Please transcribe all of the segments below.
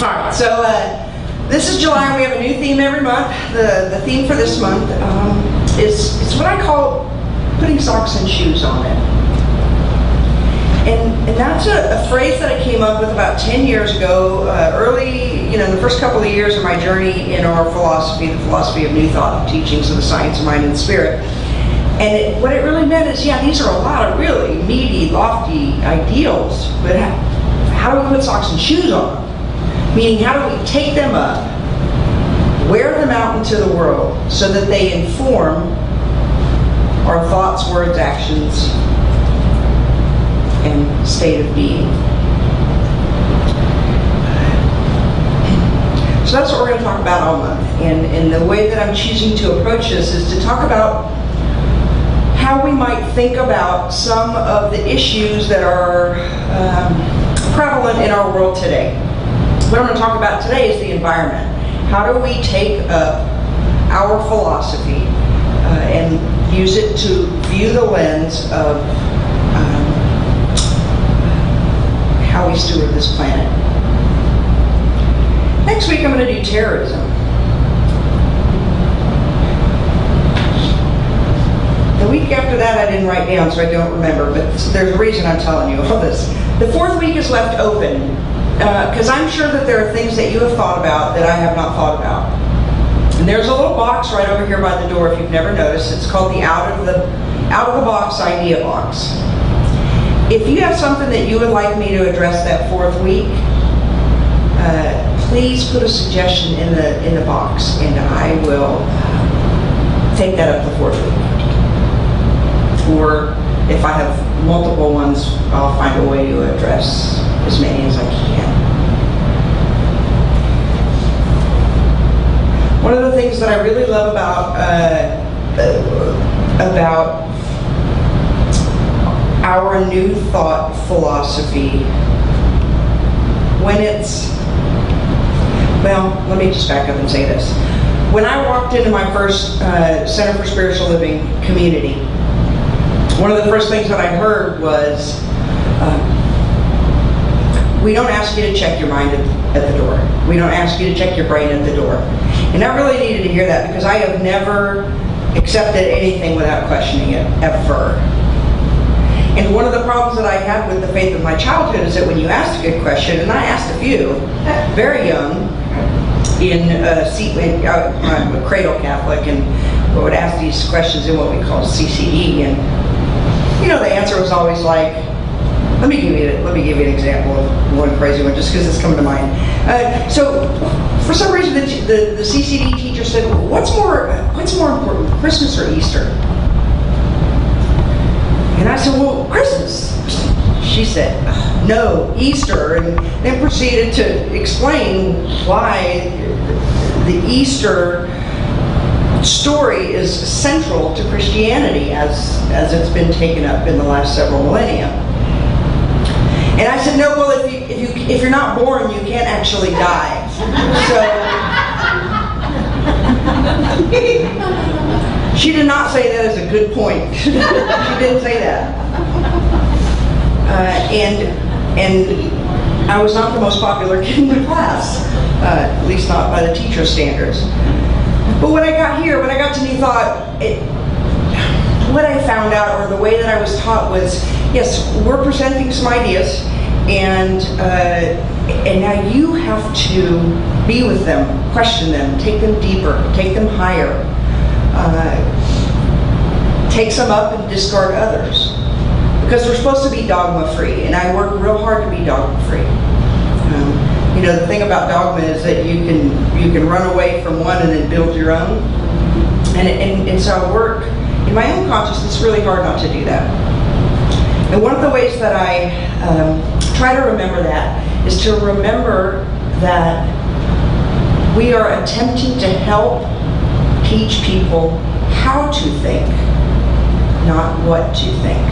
Alright, so this is July and we have a new theme every month. The theme for this month is what I call putting socks and shoes on it. And that's a phrase that I came up with about 10 years ago, early, the first couple of years of my journey in our philosophy, the philosophy of New Thought, teachings of the science of mind and spirit. And what it really meant is, these are a lot of really meaty, lofty ideals, but how do we put socks and shoes on them? Meaning, how do we take them up, wear them out into the world so that they inform our thoughts, words, actions, and state of being. So that's what we're going to talk about all month. And the way that I'm choosing to approach this is to talk about how we might think about some of the issues that are prevalent in our world today. What I'm going to talk about today is the environment. How do we take up our philosophy and use it to view the lens of how we steward this planet? Next week I'm going to do terrorism. The week after that I didn't write down, so I don't remember, but there's a reason I'm telling you all this. The fourth week is left open because I'm sure that there are things that you have thought about that I have not thought about. And there's a little box right over here by the door if you've never noticed. It's called the out of the box idea box. If you have something that you would like me to address that fourth week, please put a suggestion in the box, and I will take that up the fourth week. Or if I have multiple ones, I'll find a way to address as many as I can. One of the things that I really love about our New Thought philosophy, when it's, let me just back up and say this. When I walked into my first Center for Spiritual Living community, one of the first things that I heard was, we don't ask you to check your mind at the door. We don't ask you to check your brain at the door. And I really needed to hear that because I have never accepted anything without questioning it, ever. And one of the problems that I had with the faith of my childhood is that when you asked a good question, and I asked a few, very young, I'm a cradle Catholic, and we would ask these questions in what we call CCE, and the answer was always like, let me give you an example of one crazy one, just because it's coming to mind. So, for some reason, the CCD teacher said, "What's more important, Christmas or Easter?" And I said, "Well, Christmas." She said, "No, Easter," and then proceeded to explain why the Easter story is central to Christianity as it's been taken up in the last several millennia. And I said, "No, well, if you're not born, you can't actually die." So she did not say that as a good point. She didn't say that. And I was not the most popular kid in the class, at least not by the teacher's standards. But when I got to New Thought, what I found out, or the way that I was taught, was, yes, we're presenting some ideas, and now you have to be with them, question them, take them deeper, take them higher, take some up and discard others. Because we're supposed to be dogma-free, and I work real hard to be dogma-free. The thing about dogma is that you can run away from one and then build your own. And so I work in my own consciousness really hard not to do that. And one of the ways that I try to remember that is to remember that we are attempting to help teach people how to think, not what to think.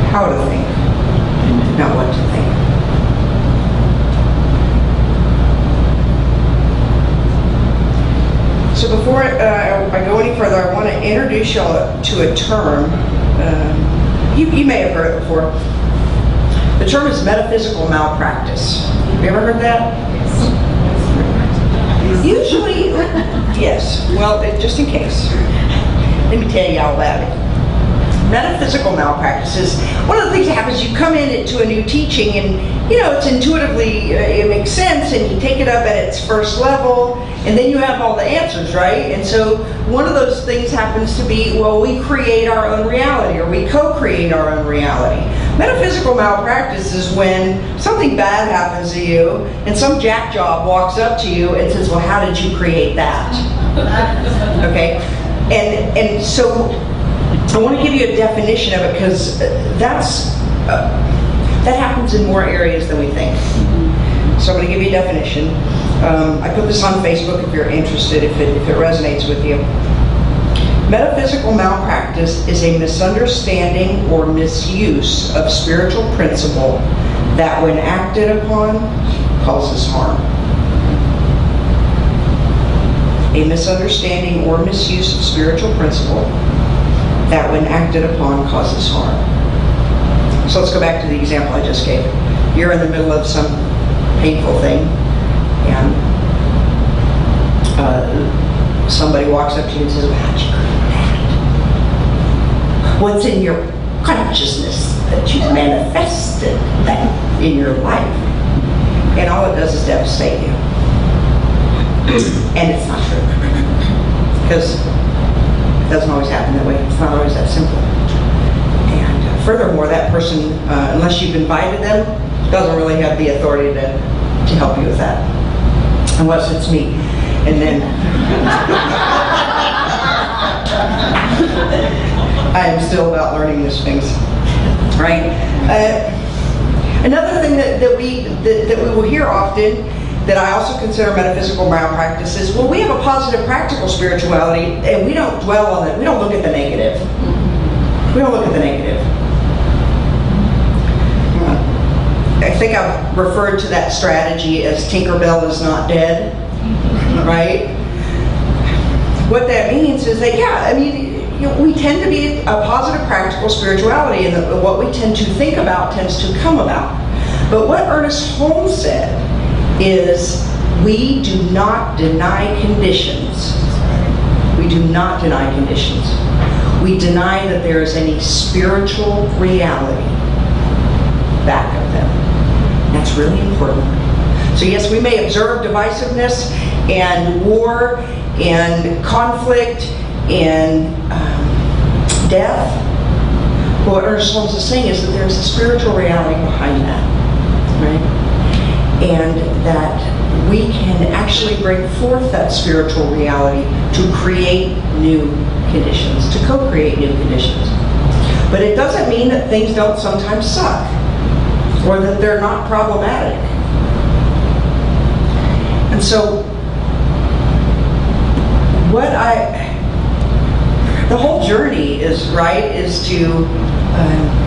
How to think, not what to think. So before I go any further, I want to introduce y'all to a term. You may have heard it before. The term is metaphysical malpractice. Have you ever heard that? Usually, yes. Well, just in case. Let me tell you all about it. Metaphysical malpractice is one of the things that happens. You come into a new teaching and, it's intuitively, it makes sense, and you take it up at its first level, and then you have all the answers, right? And so one of those things happens to be, well, we create our own reality, or we co-create our own reality. Metaphysical malpractice is when something bad happens to you, and some jack job walks up to you and says, well, how did you create that? Okay? And so I want to give you a definition of it, because that happens in more areas than we think. So I'm going to give you a definition. I put this on Facebook if you're interested, if it resonates with you. Metaphysical malpractice is a misunderstanding or misuse of spiritual principle that, when acted upon, causes harm. A misunderstanding or misuse of spiritual principle that, when acted upon, causes harm. So let's go back to the example I just gave. You're in the middle of some painful thing, and somebody walks up to you and says, well, how'd you create that? What's in your consciousness that you manifested that in your life? And all it does is devastate you. And it's not true. Because it doesn't always happen that way. It's not always that simple. And furthermore, that person, unless you've invited them, doesn't really have the authority to help you with that. Unless it's me. And then I am still about learning these things. Right? Another thing that we will hear often, that I also consider metaphysical malpractice, is, well, we have a positive practical spirituality, and we don't dwell on it. We don't look at the negative. We don't look at the negative. I think I've referred to that strategy as Tinkerbell is not dead, right? What that means is that, we tend to be a positive practical spirituality, and what we tend to think about tends to come about. But what Ernest Holmes said is, we do not deny conditions. We do not deny conditions. We deny that there is any spiritual reality back of them. That's really important. So yes, we may observe divisiveness and war and conflict and death. But what Ernest Holmes is saying is that there's a spiritual reality behind that, right? And that we can actually bring forth that spiritual reality to create new conditions, to co-create new conditions. But it doesn't mean that things don't sometimes suck, or that they're not problematic. And so, the whole journey is to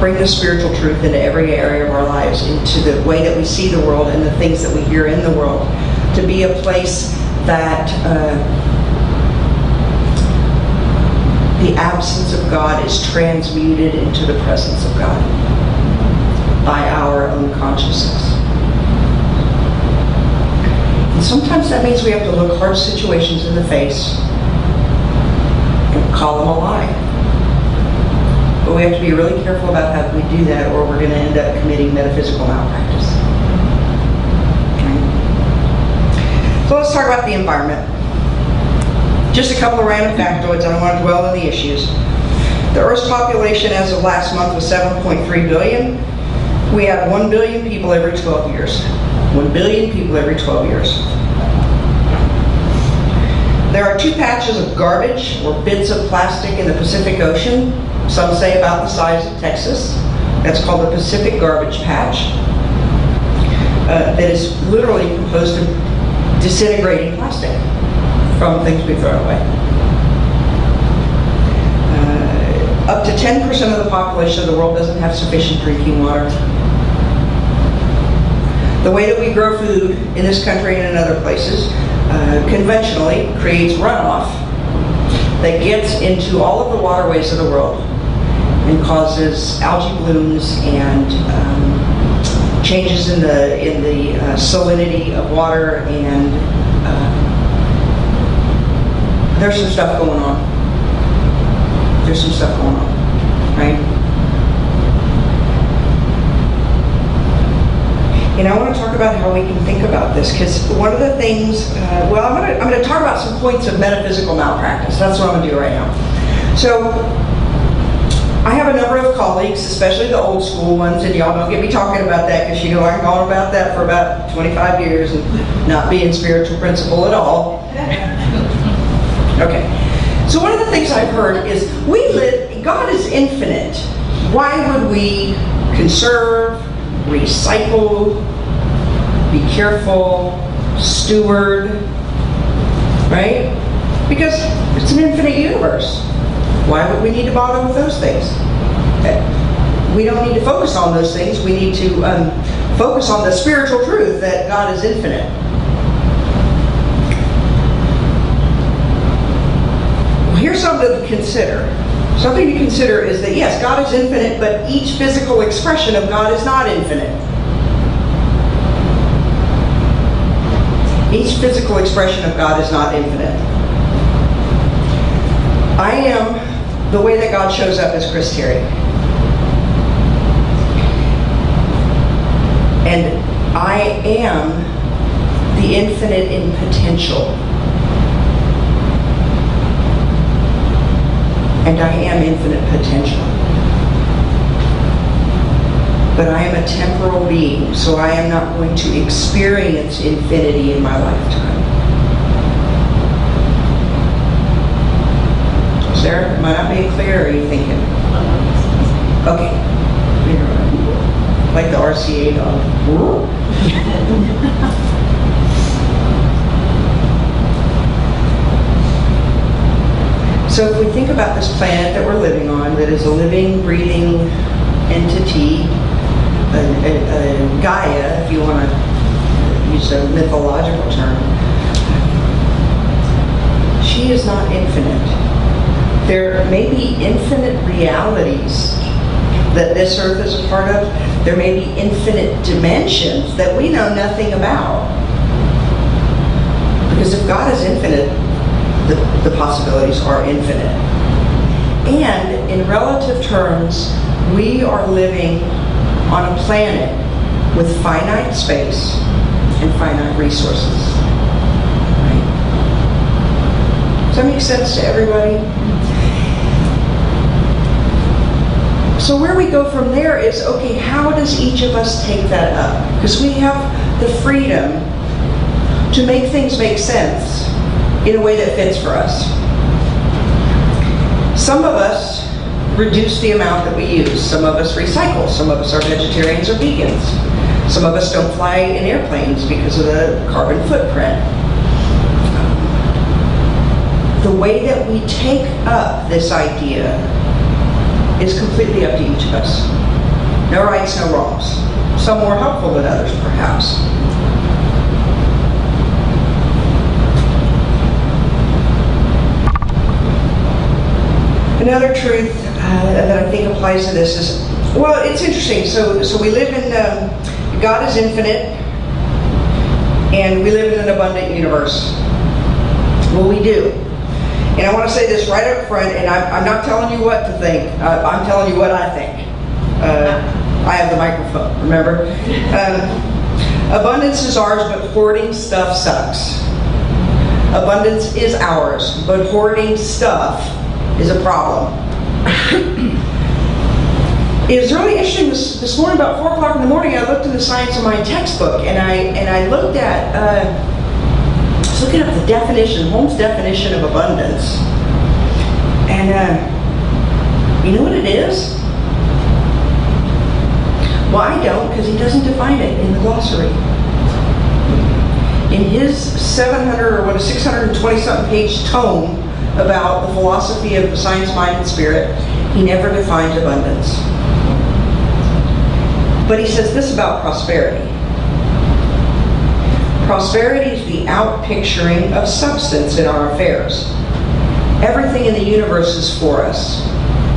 bring the spiritual truth into every area of our lives, into the way that we see the world and the things that we hear in the world, to be a place that the absence of God is transmuted into the presence of God by our own consciousness. And sometimes that means we have to look hard situations in the face and call them a lie. But we have to be really careful about how we do that, or we're going to end up committing metaphysical malpractice. Okay. So let's talk about the environment. Just a couple of random factoids. I don't want to dwell on the issues. The Earth's population as of last month was 7.3 billion. We have 1 billion people every 12 years. 1 billion people every 12 years. There are 2 patches of garbage or bits of plastic in the Pacific Ocean. Some say about the size of Texas. That's called the Pacific Garbage Patch. That is literally composed of disintegrating plastic from things we throw away. Up to 10% of the population of the world doesn't have sufficient drinking water. The way that we grow food in this country and in other places conventionally creates runoff that gets into all of the waterways of the world and causes algae blooms and changes in the salinity of water, and there's some stuff going on. There's some stuff going on, right? And I want to talk about how we can think about this, because one of the things, I'm going to talk about some points of metaphysical malpractice. That's what I'm going to do right now. So, I have a number of colleagues, especially the old school ones, and y'all don't get me talking about that, because you know I've gone about that for about 25 years and not being spiritual principle at all. Okay. So one of the things I've heard is, God is infinite. Why would we conserve, recycle, be careful, steward, right? Because it's an infinite universe. Why would we need to bother with those things? We don't need to focus on those things. We need to focus on the spiritual truth that God is infinite. Well, here's something to consider. Something to consider is that, yes, God is infinite, but each physical expression of God is not infinite. Each physical expression of God is not infinite. I am the way that God shows up as Chris Terry. And I am the infinite in potential. And I am infinite potential. But I am a temporal being, so I am not going to experience infinity in my lifetime. Sarah, am I not being clear, or are you thinking? Okay. Like the RCA dog. So if we think about this planet that we're living on, that is a living, breathing entity, a Gaia, if you want to use a mythological term, she is not infinite. There may be infinite realities that this earth is a part of. There may be infinite dimensions that we know nothing about. Because if God is infinite, the possibilities are infinite. And in relative terms, we are living on a planet with finite space and finite resources. Right? Does that make sense to everybody? So where we go from there is, okay, how does each of us take that up? Because we have the freedom to make things make sense in a way that fits for us. Some of us reduce the amount that we use. Some of us recycle. Some of us are vegetarians or vegans. Some of us don't fly in airplanes because of the carbon footprint. The way that we take up this idea is completely up to each of us. No rights, no wrongs. Some more helpful than others, perhaps. Another truth that I think applies to this is, well, it's interesting. So we live in, God is infinite, and we live in an abundant universe. Well, we do. And I want to say this right up front, and I'm not telling you what to think. I'm telling you what I think. I have the microphone, remember? Abundance is ours, but hoarding stuff sucks. Abundance is ours, but hoarding stuff is a problem. It was really interesting this morning, about 4 o'clock in the morning, I looked in the Science of Mind textbook, and I looked at, I was looking at the definition, Holmes' definition of abundance. And you know what it is? Well, I don't, because he doesn't define it in the glossary. In his 620-something page tome about the philosophy of the science, mind, and spirit, he never defined abundance. But he says this about prosperity. Prosperity is the outpicturing of substance in our affairs. Everything in the universe is for us.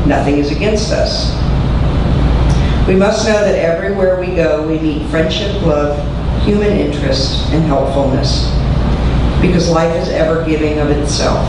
Nothing is against us. We must know that everywhere we go, we meet friendship, love, human interest, and helpfulness, because life is ever-giving of itself.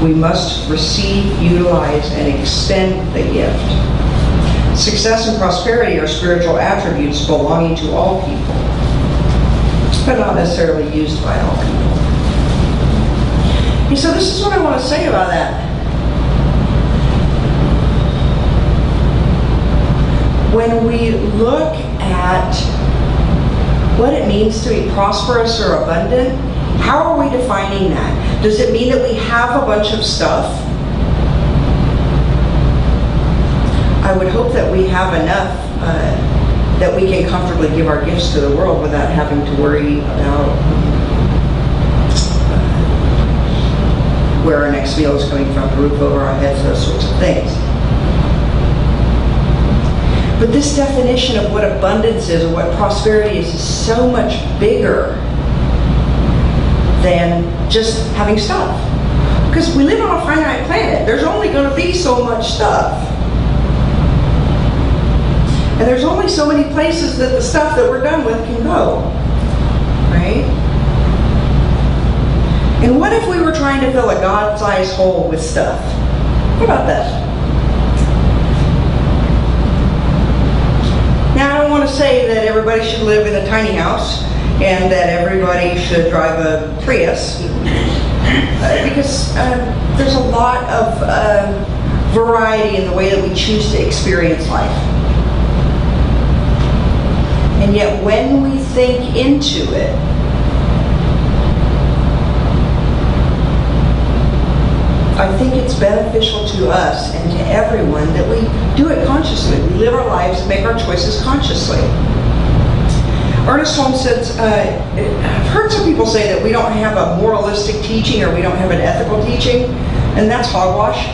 We must receive, utilize, and extend the gift. Success and prosperity are spiritual attributes belonging to all people, but not necessarily used by all people. So this is what I want to say about that. When we look at what it means to be prosperous or abundant, how are we defining that? Does it mean that we have a bunch of stuff? I would hope that we have enough that we can comfortably give our gifts to the world without having to worry about where our next meal is coming from, the roof over our heads, those sorts of things. But this definition of what abundance is, or what prosperity is so much bigger than just having stuff. Because we live on a finite planet. There's only going to be so much stuff. And there's only so many places that the stuff that we're done with can go. Right? And what if we were trying to fill a God-sized hole with stuff? What about that? Now, I don't want to say that everybody should live in a tiny house and that everybody should drive a Prius, because there's a lot of variety in the way that we choose to experience life. And yet, when we think into it, I think it's beneficial to us and to everyone that we do it consciously. We live our lives and make our choices consciously. Ernest Holmes says, I've heard some people say that we don't have a moralistic teaching or we don't have an ethical teaching, and that's hogwash.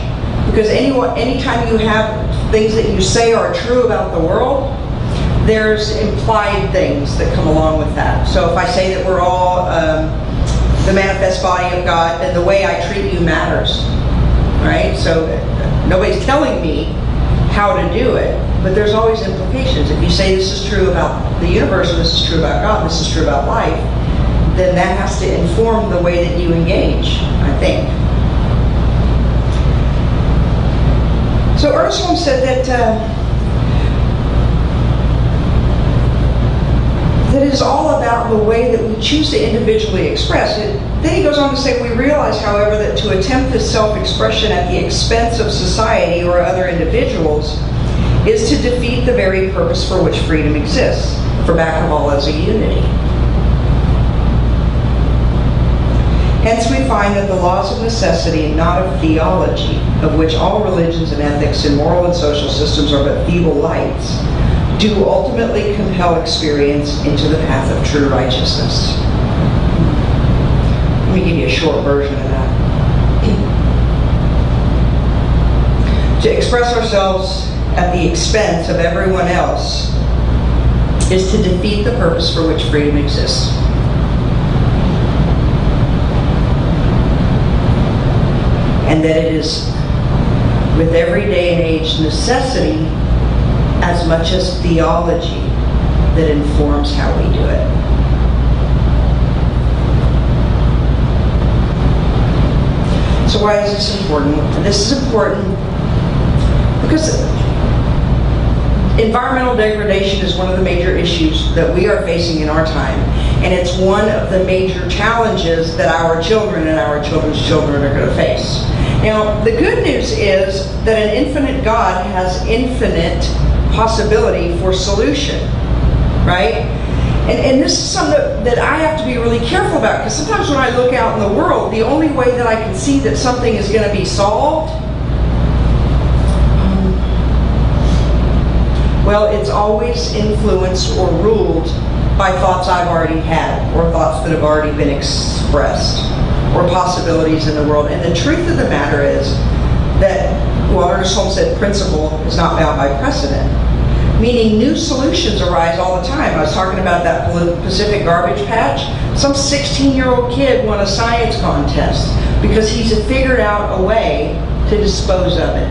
Because anytime you have things that you say are true about the world, there's implied things that come along with that. So if I say that we're all the manifest body of God, then the way I treat you matters, right? So nobody's telling me how to do it, but there's always implications. If you say this is true about the universe, or this is true about God, this is true about life, then that has to inform the way that you engage, I think. So Ernest Holmes said that that is all about the way that we choose to individually express it. Then he goes on to say, we realize, however, that to attempt this self-expression at the expense of society or other individuals is to defeat the very purpose for which freedom exists, for back of all is a unity. Hence we find that the laws of necessity, not of theology, of which all religions and ethics and moral and social systems are but feeble lights, do ultimately compel experience into the path of true righteousness. Let me give you a short version of that. To express ourselves at the expense of everyone else is to defeat the purpose for which freedom exists. And that it is, with every day and age, necessity as much as theology that informs how we do it. So why is this important? This is important because environmental degradation is one of the major issues that we are facing in our time, and it's one of the major challenges that our children and our children's children are going to face. Now, the good news is that an infinite God has infinite possibility for solution, right? And this is something that I have to be really careful about, because sometimes when I look out in the world, the only way that I can see that something is going to be solved, well, it's always influenced or ruled by thoughts I've already had, or thoughts that have already been expressed, or possibilities in the world. And the truth of the matter is that, well, Ernest Holmes said principle is not bound by precedent. Meaning new solutions arise all the time. I was talking about that Pacific garbage patch. Some 16-year-old kid won a science contest because he's figured out a way to dispose of it.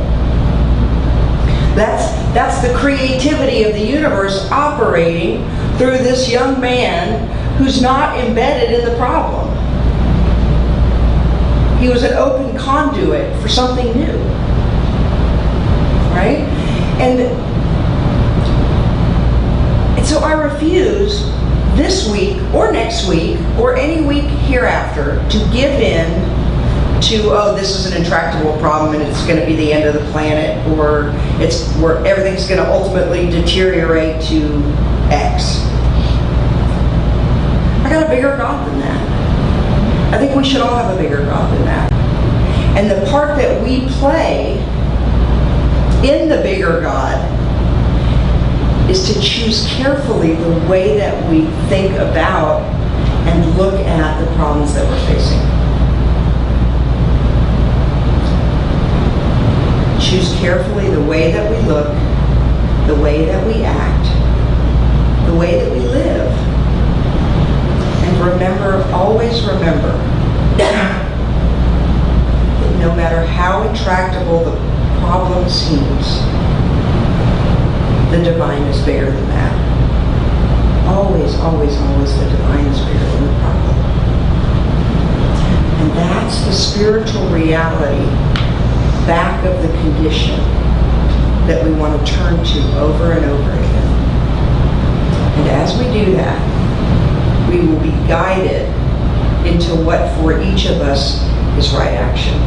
That's the creativity of the universe operating through this young man who's not embedded in the problem. He was an open conduit for something new. Right? And so I refuse this week or next week or any week hereafter to give in to, oh, this is an intractable problem and it's going to be the end of the planet, or it's where everything's going to ultimately deteriorate to X. I got a bigger God than that. I think we should all have a bigger God than that. And the part that we play in the bigger God is to choose carefully the way that we think about and look at the problems that we're facing. Choose carefully the way that we look, the way that we act, the way that we live. And remember, always remember, that no matter how intractable the problem seems, the divine is bigger than that. Always, always, always the divine is bigger than the problem. And that's the spiritual reality back of the condition that we want to turn to over and over again. And as we do that, we will be guided into what for each of us is right action.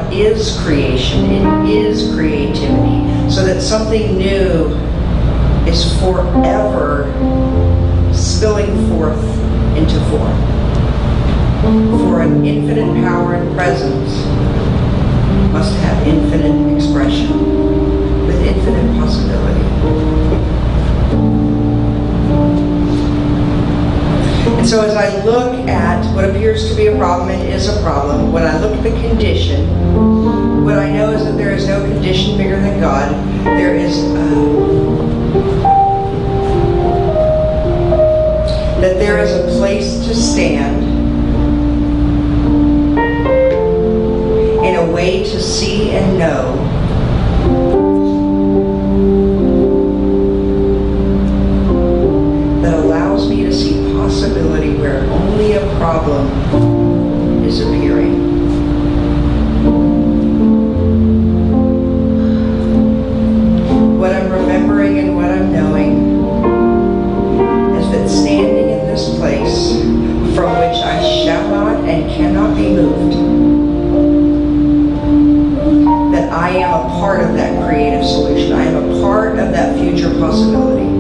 Is creation, it is creativity, so that something new is forever spilling forth into form. For an infinite power and presence must have infinite expression with infinite possibility. And so as I look at what appears to be a problem and is a problem, when I look at the condition, what I know is that there is no condition bigger than God. There is that there is a place to stand in a way to see and know that allows me to see possibility where only a problem is appearing. What I'm remembering and what I'm knowing is that standing in this place from which I shall not and cannot be moved, that I am a part of that creative solution. I am a part of that future possibility.